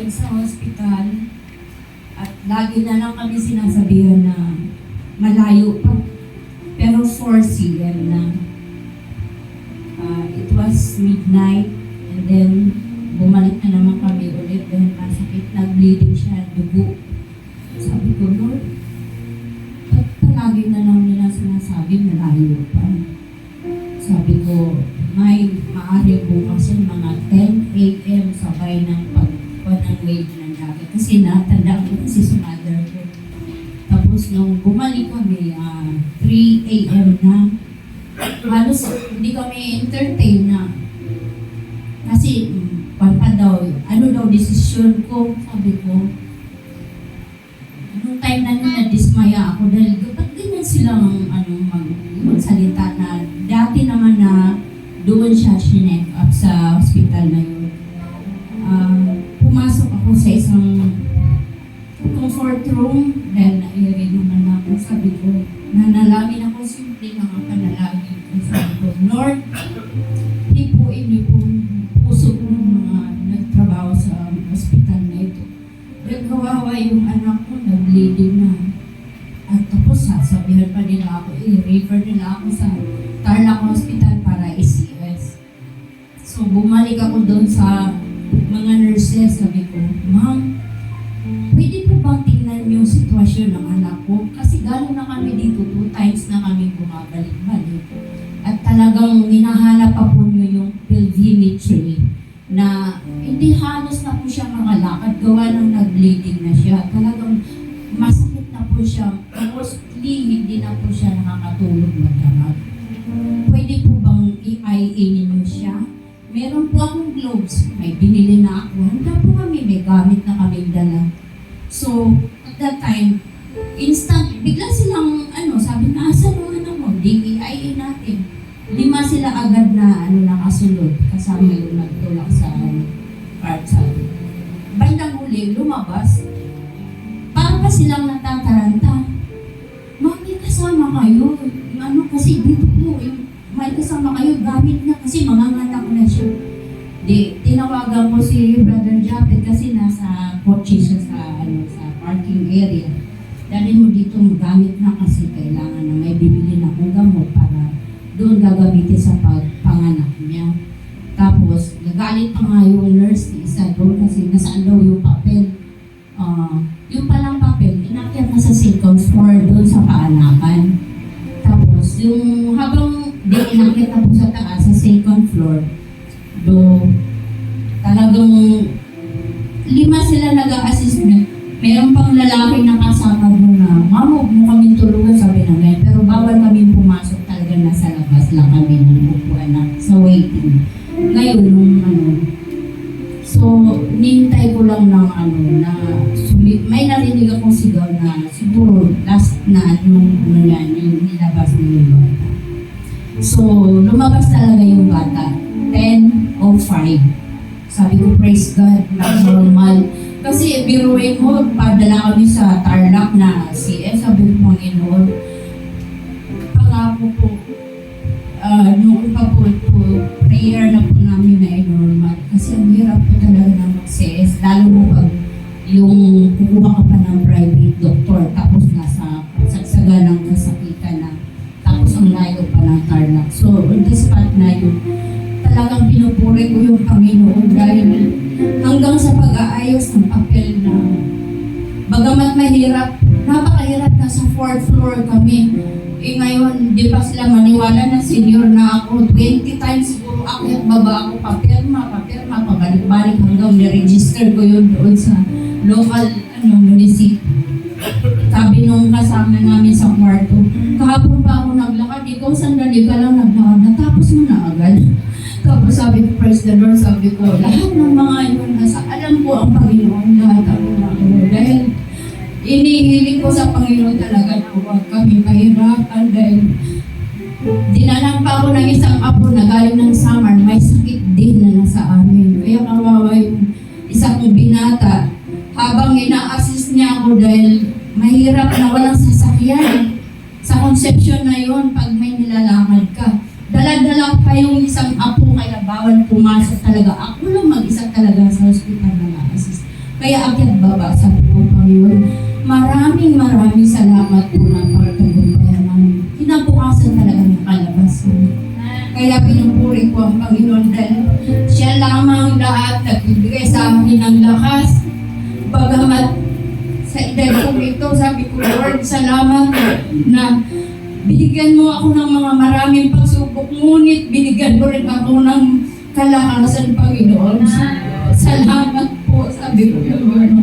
sa hospital at lagi na lang kami sinasabihan na malayo pa. Pero 4 cm na. It was midnight and then bumalik na naman kami ulit dahil masakit, nag-bleeding siya, dugo. Sabi ko, Lord, ba't palagi na lang nila sinasabi malayo pa? Sabi ko, may maaari bukas yung mga 10 a.m. sabay ng pagkuhan ng wave ng dagat. Kasi natandaan ko kasi sa mother ko. Tapos nung bumalik kami, 3 a.m. na, halos hindi kami entertain na. Kasi, pa daw, ano daw desisyon ko, sabi ko, nung time na na-dismaya ako dahil ba't ganyan silang magsalita na dati naman na doon siya sinek up sa hospital na yun. Pumasok ako sa isang comfort room dahil na-irin naman ako. Sabi ko, nanalangin ako, simple na nga panalangin ko. Sabi ko, Lord, hipuin niyo po puso ko ng mga nagtrabaho sa hospital na ito. Dahil kawawa yung anak ko, nag-bleeding na. At tapos sasabihan pa nila ako, i-refer nila ako sa Tarlac Hospital para ECS. So bumalik ako doon sa mga nurses, sabi ko, Ma'am, pwede po bang tingnan yung sitwasyon ng anak ko? Kasi galing na kami dito, 2 times na kami bumabalik-balik. At talagang hinahanap pa po nyo yung pelvimetry na hindi halos na po siya makalakad, gawa ng nag-bleeding na siya. Talagang masakit na po siya. Mostly, hindi na po siya nakakatulog magdamag. Pwede po bang i-IA ninyo siya? Meron po akong gloves. May binili na ako. Handa po kami. May gamit na kami dala. So, at that time, instant, bigla silang, sabi na, asan mo mo? I-IA natin. 5 sila agad na, nakasunod. Kasama yung nagtulak sa card sabi. Bandang huli, lumabas. Para pa silang natataranta. Mami, kasama kayo. Kasi dito po, may kasama kayo, gamit na kasi manganganak na siya. Tinawagan ko si Brother Japet kasi nasa kotse siya sa parking area. Dalhin mo dito, gamit na kasi kailangan na may bibili na kong gamot para doon gagamitin sa pagpanganak niya. Tapos, nagalit pa nga yung nurse isa doon kasi nasaan daw yung papel. Yung palang papel, inakyat na sa second floor doon sa paanakan. Tapos, yung habang inakyat na po sa taas, sa second floor, talagang 5 sila nag-a-assist na. Meron pang lalaki na kasama mo na, huwag mo kaming tulungan, sabi na ngayon. Pero bawal kaming pumasok, talaga nasa labas lang kami ng upuan na sa waiting. Ngayon, so, nintay ko lang ng may narinig akong sigaw na siguro last na yung nilabas na yung bata. So, lumabas talaga yung bata. 10:05. Sabi ko, praise God, not normal. Kasi biruin mo, padala kami sa Tarlac na CS, sabi ko, Panginoon, pangako po, noon pa po ito, prayer na po namin na normal. Kasi ang hirap po talaga na mag-CS, lalo mo pag yung kukuha ka pa ng private doctor, tapos nasa sagsaga ng kasakitan na, tapos ang layo pa ng Tarlac. So, on the spot na yun, talagang pinupuri ko yung Panginoon dahil hanggang sa pag-aayos ng papel na bagamat mahirap, napakahirap na sa 4th floor kami. Ngayon, di pa sila maniwala na senior na ako. 20 times siguro akyat baba ako, papirma, pabalik-balik hanggang ni-register ko yun doon sa local municipio. Sabi nung kasama namin sa kwarto, kahapon pa ako naglakad, ikaw sandali ka lang naglakad, natapos mo na agad. Tapos sabi ko, praise the Lord, sabi ko, lahat ng mga yun, alam ko ang Panginoon, lahat ang Panginoon. Dahil inihiling ko sa Panginoon talaga na huwag kami kahirapan dahil dinalang pa ako ng isang apo na galing ng Samar, may sakit din na nasa amin. Kaya kawawa yung isa kong binata, habang ina-assist niya ako dahil mahirap na walang sasakyan. Sa conception na yon, pag may nilalakad ka, dala-dala pa yung isang apo, kaya bawal pumasok talaga. Ako lang mag-isa talaga sa hospital na na-assist. Kaya akyat baba, sabi ko, Panginoon, maraming salamat po na pagtagumpayan namin. Kinabukasan talaga ng kalabasan. Kaya pinupuri ko ang Panginoon dahil siya lamang lahat nagbibigay sa amin ng lakas. Bagamat sa edad ko ito, sabi ko, Lord, salamat na binigyan mo ako ng mga maraming pagsubok, ngunit binigyan mo rin ako ng kalakasan, Panginoon. Salamat po, sabi ko, Lord.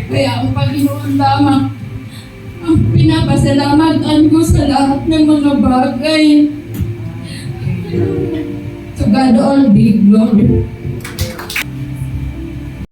Kaya ang Panginoon lamang ang pinapasalamatan ko sa lahat ng mga bagay. To God all be glory.